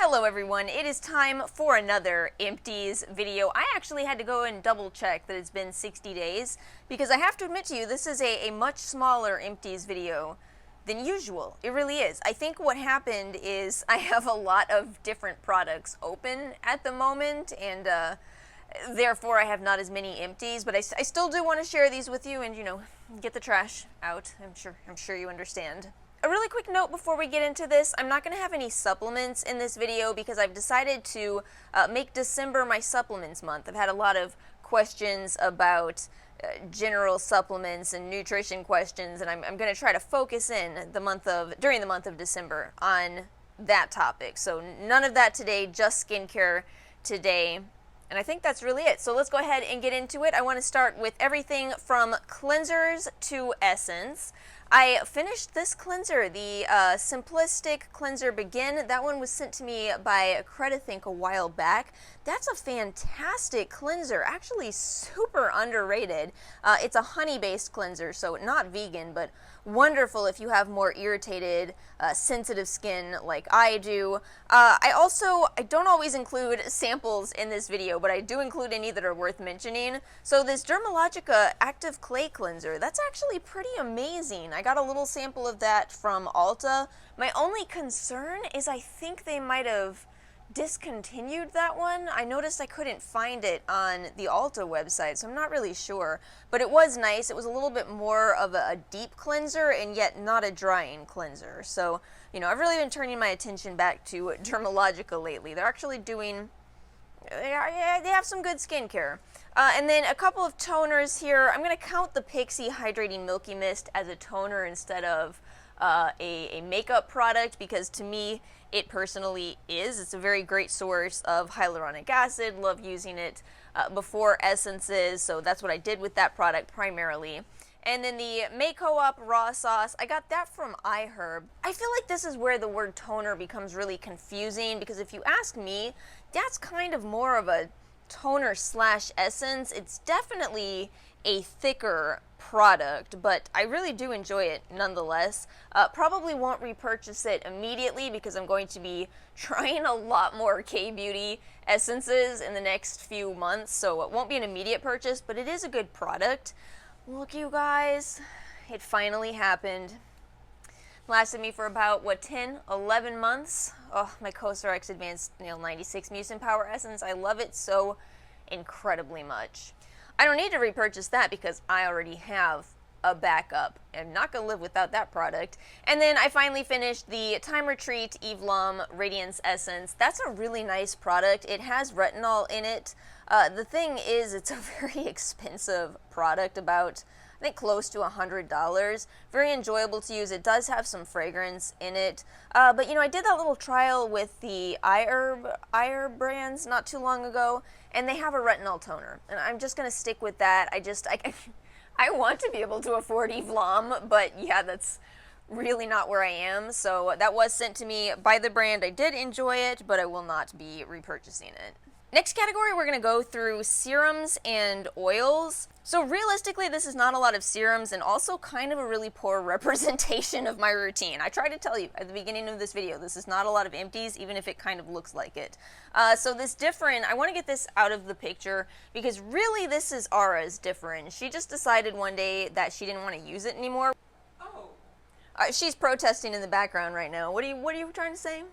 Hello everyone, it is time for another Empties video. I actually had to go and double check that it's been 60 days because I have to admit to you, this is a much smaller Empties video than usual. It really is. I think what happened is I have a lot of different products open at the moment, and therefore I have not as many empties, but I still do want to share these with you and, you know, get the trash out. I'm sure you understand. A really quick note before we get into this, I'm not going to have any supplements in this video because I've decided to make December my supplements month. I've had a lot of questions about general supplements and nutrition questions, and I'm going to try to focus in during the month of December on that topic. So none of that today, just skincare today. And I think that's really it. So let's go ahead and get into it. I want to start with everything from cleansers to essence. I finished this cleanser, the Simplistic Cleanser Begin. That one was sent to me by Credithink a while back. That's a fantastic cleanser, actually super underrated. It's a honey-based cleanser, so not vegan, but wonderful if you have more irritated, sensitive skin like I do. I don't always include samples in this video, but I do include any that are worth mentioning. So this Dermalogica Active Clay Cleanser, that's actually pretty amazing. I got a little sample of that from Ulta. My only concern is I think they might have discontinued that one. I noticed I couldn't find it on the Ulta website, so I'm not really sure. But it was nice. It was a little bit more of a deep cleanser and yet not a drying cleanser. So, you know, I've really been turning my attention back to Dermalogica lately. They're actually doing, they have some good skincare. And then a couple of toners here. I'm going to count the Pixi Hydrating Milky Mist as a toner instead of a makeup product, because to me it personally is. It's a very great source of hyaluronic acid. Love using it before essences, so that's what I did with that product primarily. And then the Make-O-Up Raw Sauce, I got that from iHerb. I feel like this is where the word toner becomes really confusing, because if you ask me, that's kind of more of a toner slash essence. It's definitely a thicker product, but I really do enjoy it nonetheless. Probably won't repurchase it immediately because I'm going to be trying a lot more K-Beauty essences in the next few months, so it won't be an immediate purchase, but it is a good product. Look, you guys, it finally happened. Lasted me for about, 10, 11 months. Oh, my COSRX Advanced 96 Mucin Power Essence. I love it so incredibly much. I don't need to repurchase that because I already have a backup. I'm not going to live without that product. And then I finally finished the Time Retreat Eve Lom Radiance Essence. That's a really nice product. It has retinol in it. The thing is, it's a very expensive product, about I think close to $100. Very enjoyable to use. It does have some fragrance in it. But you know, I did that little trial with the iHerb brands not too long ago, and they have a retinol toner. And I'm just going to stick with that. I want to be able to afford Eve Lom, but yeah, that's really not where I am. So that was sent to me by the brand. I did enjoy it, but I will not be repurchasing it. Next category, we're going to go through serums and oils. So realistically, this is not a lot of serums and also kind of a really poor representation of my routine. I tried to tell you at the beginning of this video, this is not a lot of empties, even if it kind of looks like it. So this Differin, I want to get this out of the picture because really this is Ara's Differin. She just decided one day that she didn't want to use it anymore. Oh. She's protesting in the background right now. What are you trying to say?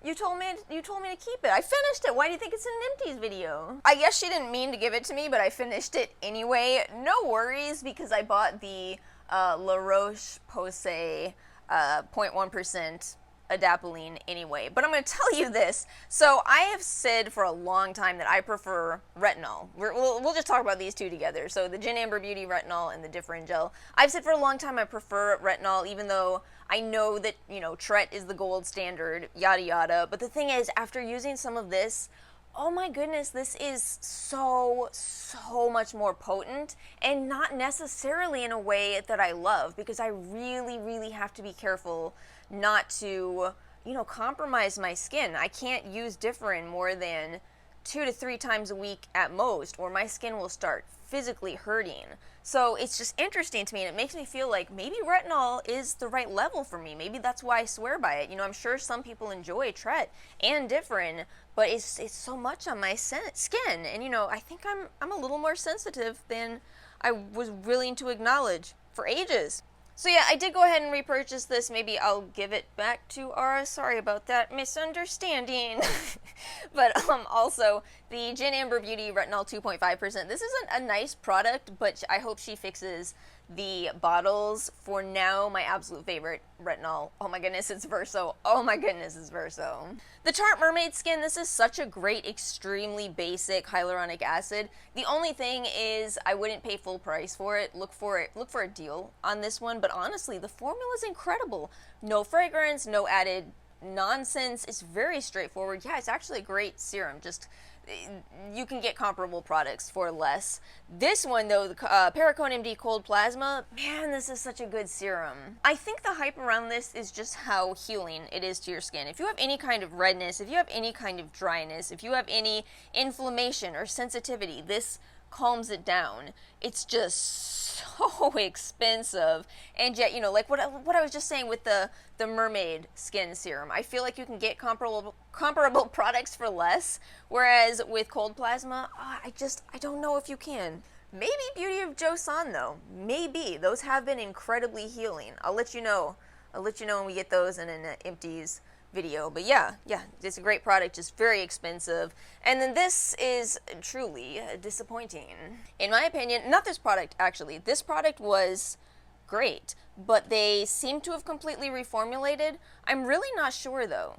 You told me to keep it. I finished it. Why do you think it's in an empties video? I guess she didn't mean to give it to me, but I finished it anyway. No worries, because I bought the La Roche-Posay 0.1% adapalene anyway. But I'm going to tell you this. So I have said for a long time that I prefer retinol. We'll just talk about these two together. So the Gin Amber Beauty retinol and the Differin gel. I've said for a long time I prefer retinol, even though I know that, you know, Tret is the gold standard, yada yada. But the thing is, after using some of this, oh my goodness, this is so much more potent, and not necessarily in a way that I love, because I really have to be careful not to, you know, compromise my skin. I can't use Differin more than 2 to 3 times a week at most, or my skin will start physically hurting. So it's just interesting to me, and it makes me feel like maybe retinol is the right level for me. Maybe that's why I swear by it. You know, I'm sure some people enjoy Tret and Differin, but it's so much on my skin, and you know, I think I'm a little more sensitive than I was willing to acknowledge for ages. So yeah, I did go ahead and repurchase this. Maybe I'll give it back to Ara. Sorry about that misunderstanding. But also, the Gin Amber Beauty Retinol 2.5%. This isn't a nice product, but I hope she fixes the bottles. For now, my absolute favorite retinol. Oh my goodness, it's Verso. Oh my goodness, it's Verso. The Tarte Mermaid Skin, this is such a great, extremely basic hyaluronic acid. The only thing is I wouldn't pay full price for it. Look for a deal on this one, but honestly, the formula is incredible. No fragrance, no added nonsense. It's very straightforward. Yeah, it's actually a great serum. Just you can get comparable products for less. This one though, the Perricone MD Cold Plasma, man, this is such a good serum. I think the hype around this is just how healing it is to your skin. If you have any kind of redness, if you have any kind of dryness, if you have any inflammation or sensitivity, this calms it down. It's just so expensive, and yet, you know, like what I was just saying with the mermaid skin serum, I feel like you can get comparable products for less, whereas with Cold Plasma, I don't know if you can. Maybe Beauty of Joseon though, maybe. Those have been incredibly healing. I'll let you know when we get those in an Empties video. But yeah, it's a great product, just very expensive. And then this is truly disappointing. In my opinion, not this product actually. This product was great, but they seem to have completely reformulated. I'm really not sure though.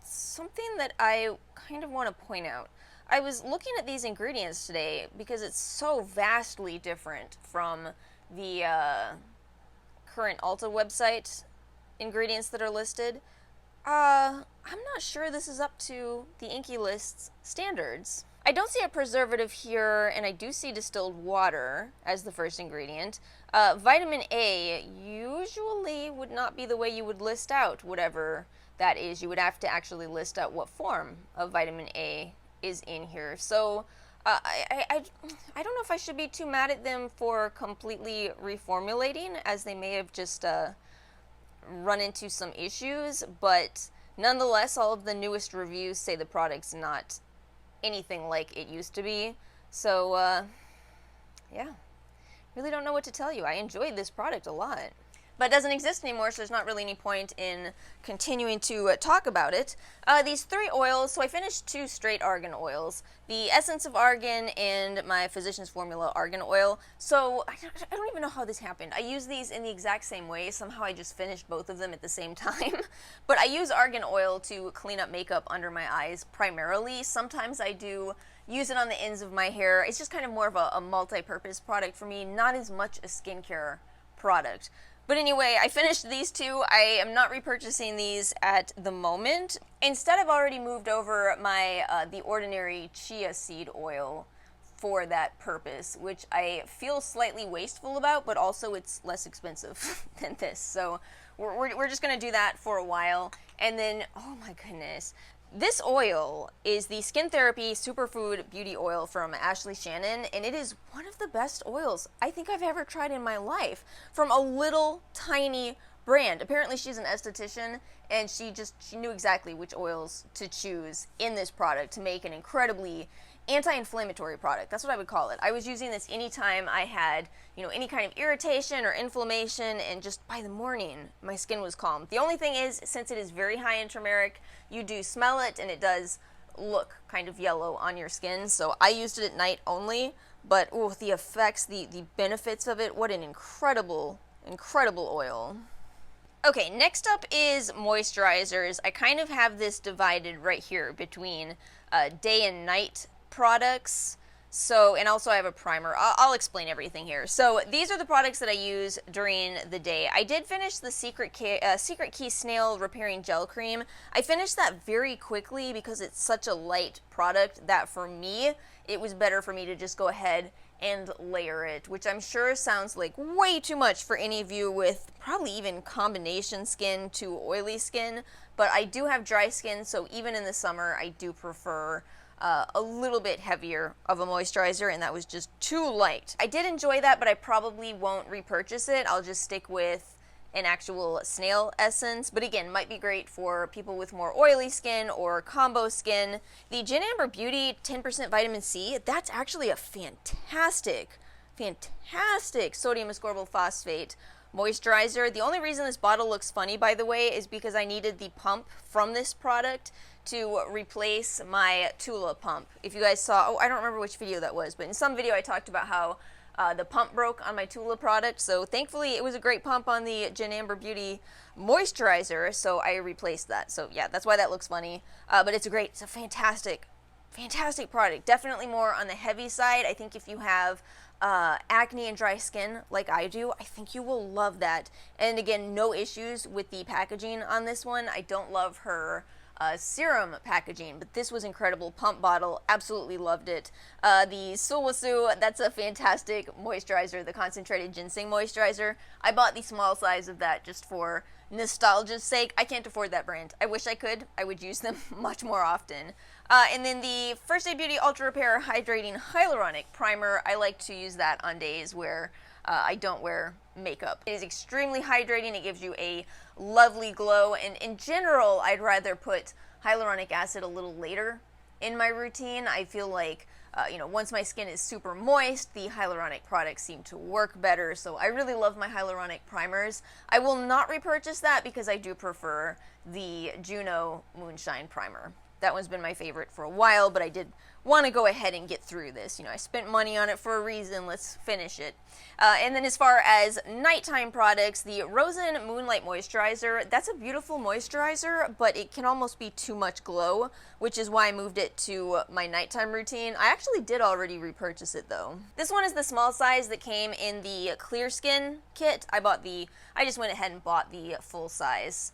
Something that I kind of want to point out. I was looking at these ingredients today because it's so vastly different from the current Ulta website ingredients that are listed. I'm not sure this is up to the Inky List's standards. I don't see a preservative here, and I do see distilled water as the first ingredient. Vitamin A usually would not be the way you would list out whatever that is. You would have to actually list out what form of vitamin A is in here. So I don't know if I should be too mad at them for completely reformulating, as they may have just run into some issues, but nonetheless, all of the newest reviews say the product's not anything like it used to be. So yeah, really don't know what to tell you. I enjoyed this product a lot, but it doesn't exist anymore, so there's not really any point in continuing to talk about it. These 3 oils, so I finished 2 straight argan oils, the Essence of Argan and my Physician's Formula Argan Oil. So I don't even know how this happened. I use these in the exact same way. Somehow I just finished both of them at the same time. But I use argan oil to clean up makeup under my eyes primarily. Sometimes I do use it on the ends of my hair. It's just kind of more of a multi-purpose product for me, not as much a skincare product. But anyway, I finished these 2. I am not repurchasing these at the moment. Instead, I've already moved over my the ordinary chia seed oil for that purpose, which I feel slightly wasteful about, but also it's less expensive than this. So we're just going to do that for a while. And then, oh my goodness, this oil is the Skin Therapy Superfood Beauty Oil from Ashley Shannon, and it is one of the best oils I think I've ever tried in my life, from a little tiny brand. Apparently she's an esthetician, and she knew exactly which oils to choose in this product to make an incredibly anti-inflammatory product. That's what I would call it. I was using this anytime I had, you know, any kind of irritation or inflammation, and just by the morning my skin was calm. The only thing is, since it is very high in turmeric, you do smell it and it does look kind of yellow on your skin. So I used it at night only, but ooh, the effects, the benefits of it, what an incredible oil. Okay, next up is moisturizers. I kind of have this divided right here between day and night products. So, and also I have a primer. I'll explain everything here. So these are the products that I use during the day. I did finish the Secret Key Snail Repairing Gel Cream. I finished that very quickly because it's such a light product that for me, it was better for me to just go ahead and layer it, which I'm sure sounds like way too much for any of you with probably even combination skin to oily skin, but I do have dry skin, so even in the summer, I do prefer a little bit heavier of a moisturizer, and that was just too light. I did enjoy that, but I probably won't repurchase it. I'll just stick with an actual snail essence, but again, might be great for people with more oily skin or combo skin. The Gin Amber Beauty 10% vitamin C, that's actually a fantastic sodium ascorbyl phosphate moisturizer. The only reason this bottle looks funny, by the way, is because I needed the pump from this product to replace my Tula pump. If you guys saw, I don't remember which video that was, but in some video I talked about how the pump broke on my Tula product, so thankfully it was a great pump on the Gin Amber Beauty moisturizer, so I replaced that. So yeah, that's why that looks funny, but it's a fantastic product. Definitely more on the heavy side. I think if you have acne and dry skin like I do, I think you will love that. And again, no issues with the packaging on this one. I don't love her serum packaging, but this was incredible. Pump bottle, absolutely loved it. The Sulwhasoo, that's a fantastic moisturizer, the concentrated ginseng moisturizer. I bought the small size of that just for nostalgia's sake. I can't afford that brand. I wish I could. I would use them much more often. And then the First Aid Beauty Ultra Repair Hydrating Hyaluronic Primer, I like to use that on days where I don't wear makeup. It is extremely hydrating. It gives you a lovely glow, and in general, I'd rather put hyaluronic acid a little later in my routine. I feel like once my skin is super moist, the hyaluronic products seem to work better, so I really love my hyaluronic primers. I will not repurchase that because I do prefer the Juno Moonshine Primer. That one's been my favorite for a while, but I did want to go ahead and get through this. I spent money on it for a reason. Let's finish it. And then as far as nighttime products, the Rosen Moonlight Moisturizer, that's a beautiful moisturizer, but it can almost be too much glow, which is why I moved it to my nighttime routine. I actually did already repurchase it though. This one is the small size that came in the Clear Skin kit. I just went ahead and bought the full size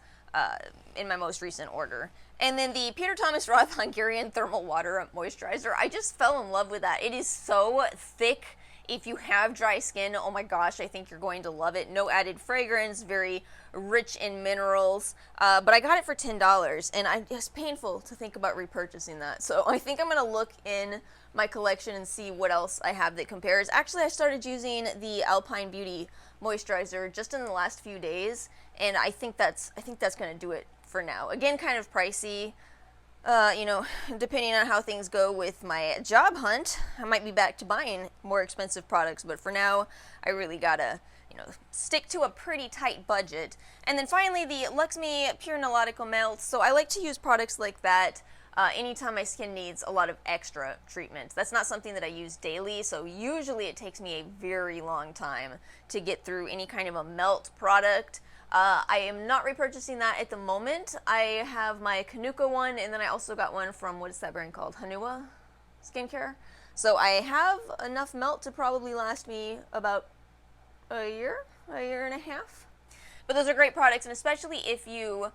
in my most recent order. And then the Peter Thomas Roth Hungarian Thermal Water Moisturizer, I just fell in love with that. It is so thick. If you have dry skin, oh my gosh, I think you're going to love it. No added fragrance, very rich in minerals. But I got it for $10, and it's painful to think about repurchasing that. So I think I'm going to look in my collection and see what else I have that compares. Actually, I started using the Alpine Beauty moisturizer just in the last few days, and I think that's going to do it for now. Again, kind of pricey. Depending on how things go with my job hunt, I might be back to buying more expensive products, but for now, I really gotta, stick to a pretty tight budget. And then finally, the Luxme Pure Nautical Melt. So I like to use products like that anytime my skin needs a lot of extra treatment. That's not something that I use daily, so usually it takes me a very long time to get through any kind of a melt product. I am not repurchasing that at the moment. I have my Kanuka one, and then I also got one from, what is that brand called? Hanua Skincare. So I have enough melt to probably last me about a year and a half. But those are great products, and especially if you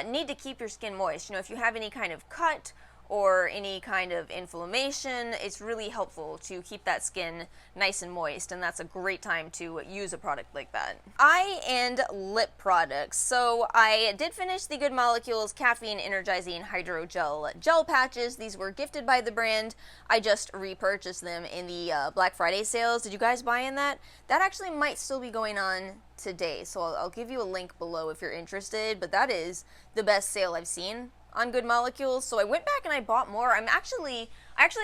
need to keep your skin moist. If you have any kind of cut or any kind of inflammation, it's really helpful to keep that skin nice and moist, and that's a great time to use a product like that. Eye and lip products. So I did finish the Good Molecules Caffeine Energizing Hydrogel Gel Patches. These were gifted by the brand. I just repurchased them in the Black Friday sales. Did you guys buy in that? That actually might still be going on today, so I'll give you a link below if you're interested, but that is the best sale I've seen on Good Molecules. So I went back and I bought more. I actually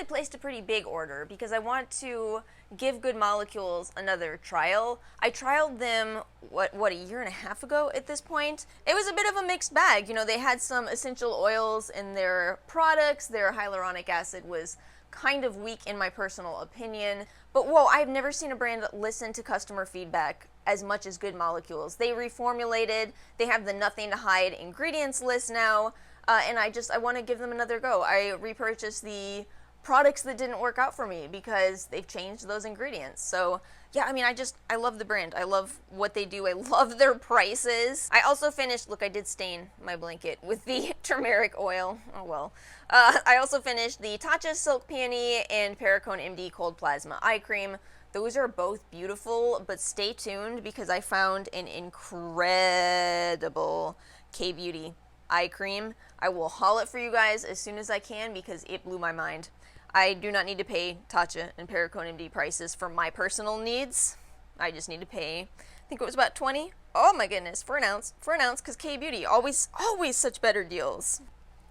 placed a pretty big order because I want to give Good Molecules another trial. I trialed them what a year and a half ago at this point. It was a bit of a mixed bag. They had some essential oils in their products. Their hyaluronic acid was kind of weak in my personal opinion. But whoa, I've never seen a brand listen to customer feedback as much as Good Molecules. They reformulated. They have the nothing to hide ingredients list now. And I want to give them another go. I repurchased the products that didn't work out for me because they've changed those ingredients. So yeah, I love the brand. I love what they do. I love their prices. I also finished, look, I did stain my blanket with the turmeric oil. Oh well. I also finished the Tatcha Silk Peony and Perricone MD Cold Plasma Eye Cream. Those are both beautiful, but stay tuned because I found an incredible K-Beauty eye cream. I will haul it for you guys as soon as I can because it blew my mind. I do not need to pay Tatcha and Perricone MD prices for my personal needs. I just need to pay, I think it was about 20. Oh my goodness, for an ounce, because K-Beauty, always such better deals.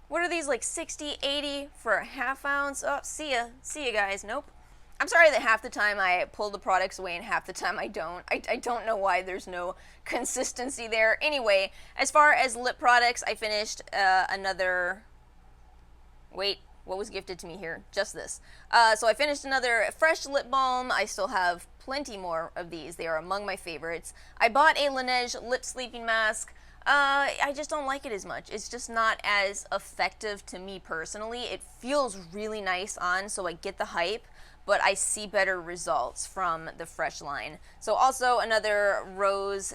What are these, like 60, 80 for a half ounce? Oh, see ya guys, nope. I'm sorry that half the time I pull the products away and half the time I don't. I don't know why there's no consistency there. Anyway, as far as lip products, I finished another, wait, what was gifted to me here? Just this. So I finished another fresh lip balm. I still have plenty more of these. They are among my favorites. I bought a Laneige lip sleeping mask. I just don't like it as much. It's just not as effective to me personally. It feels really nice on, so I get the hype, but I see better results from the fresh line. So also another rose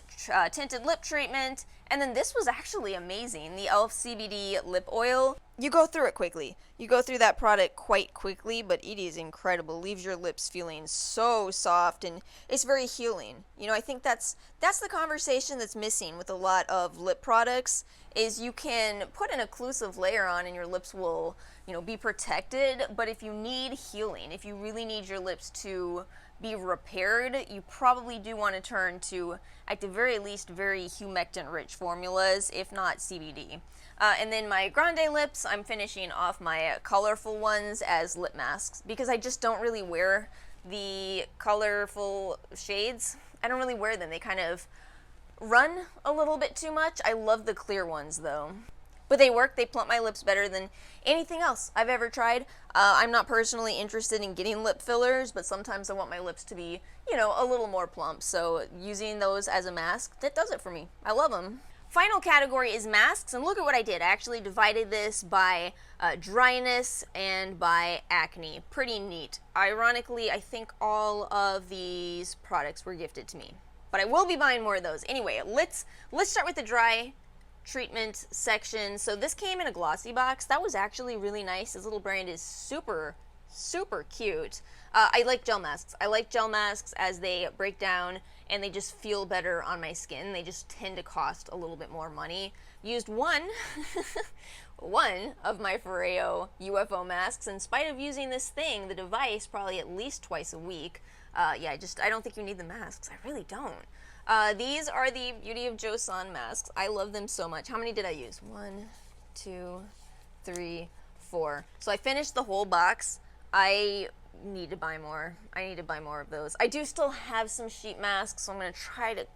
tinted lip treatment, and then this was actually amazing, the e.l.f. CBD lip oil. You go through it quickly. You go through that product quite quickly, but it is incredible. Leaves your lips feeling so soft, and it's very healing. You know, I think that's the conversation that's missing with a lot of lip products, is you can put an occlusive layer on and your lips will, you know, be protected, but if you need healing, if you really need your lips to be repaired, you probably do want to turn to, at the very least, very humectant-rich formulas, if not CBD. And then my Grande lips, I'm finishing off my colorful ones as lip masks, because I just don't really wear the colorful shades. I don't really wear them. They kind of run a little bit too much. I love the clear ones, though. But they work. They plump my lips better than anything else I've ever tried. I'm not personally interested in getting lip fillers, but sometimes I want my lips to be, you know, a little more plump. So using those as a mask, that does it for me. I love them. Final category is masks, and look at what I did. I actually divided this by dryness and by acne. Pretty neat. Ironically, I think all of these products were gifted to me, but I will be buying more of those. Anyway, let's start with the dry treatment section. So this came in a glossy box. That was actually really nice. This little brand is super cute. I like gel masks. I like gel masks as they break down and they just feel better on my skin. They just tend to cost a little bit more money. Used one of my Foreo UFO masks. In spite of using this thing, the device, probably at least twice a week. Yeah, I don't think you need the masks. I really don't. These are the Beauty of Joseon masks. I love them so much. How many did I use? 1, 2, 3, 4. So I finished the whole box. I need to buy more. I need to buy more of those. I do still have some sheet masks, so I'm gonna try to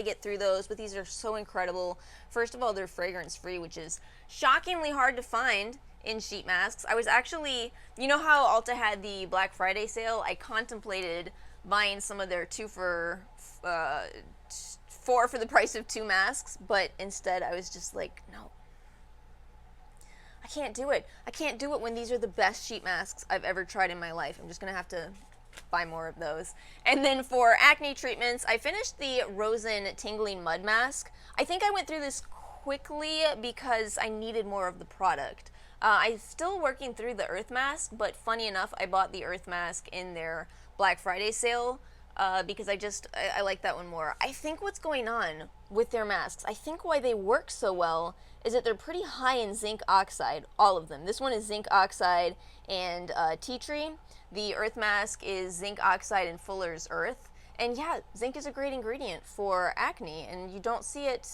get through those, but these are so incredible. First of all, they're fragrance free, which is shockingly hard to find in sheet masks. I was actually, you know how Ulta had the Black Friday sale? I contemplated buying some of their 4 for the price of 2 masks, but instead I was just like, no. I can't do it. I can't do it when these are the best sheet masks I've ever tried in my life. I'm just gonna have to buy more of those. And then for acne treatments, I finished the Rosen Tingling Mud Mask. I think I went through this quickly because I needed more of the product. I'm still working through the Earth Mask, but funny enough, I bought the Earth Mask in their Black Friday sale because I like that one more. I think what's going on with their masks, I think why they work so well is that they're pretty high in zinc oxide, all of them. This one is zinc oxide and tea tree. The Earth Mask is zinc oxide and Fuller's Earth. And yeah, zinc is a great ingredient for acne, and you don't see it,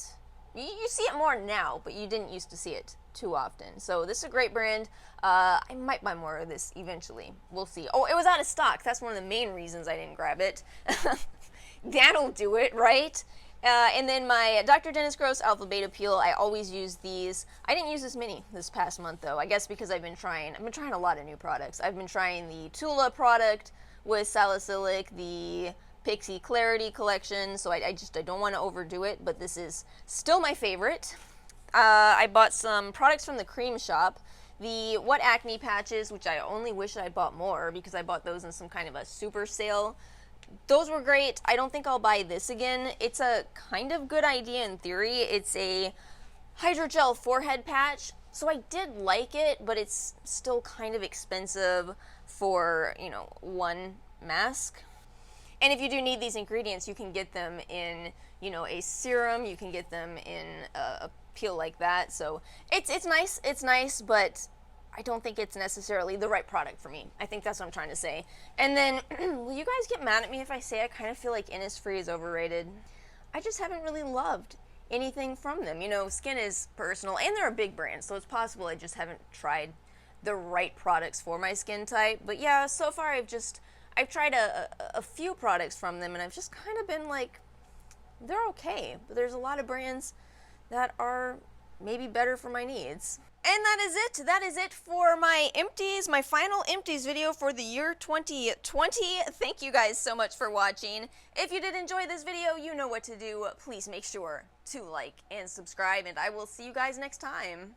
you see it more now, but you didn't used to see it too often. So this is a great brand. I might buy more of this eventually. We'll see. Oh, it was out of stock. That's one of the main reasons I didn't grab it. That'll do it, right? And then my Dr. Dennis Gross Alpha Beta Peel, I always use these. I didn't use as many this past month though. I guess because I've been trying a lot of new products. I've been trying the Tula product with salicylic, the Pixie Clarity collection, so I don't want to overdo it, but this is still my favorite. I bought some products from the Cream Shop. The What Acne patches, which I only wish I bought more because I bought those in some kind of a super sale. Those were great. I don't think I'll buy this again. It's a kind of good idea in theory. It's a hydrogel forehead patch, so I did like it, but it's still kind of expensive for, you know, one mask. And if you do need these ingredients, you can get them in, you know, a serum. You can get them in a peel like that. So it's nice, but I don't think it's necessarily the right product for me. I think that's what I'm trying to say. And then, will you guys get mad at me if I say I kind of feel like Innisfree is overrated? I just haven't really loved anything from them. You know, skin is personal, and they're a big brand, so it's possible I just haven't tried the right products for my skin type. But yeah, so far I've tried a few products from them, and I've just kind of been like, they're okay, but there's a lot of brands that are maybe better for my needs. And that is it. That is it for my Empties, my final Empties video for the year 2020. Thank you guys so much for watching. If you did enjoy this video, you know what to do. Please make sure to like and subscribe, and I will see you guys next time.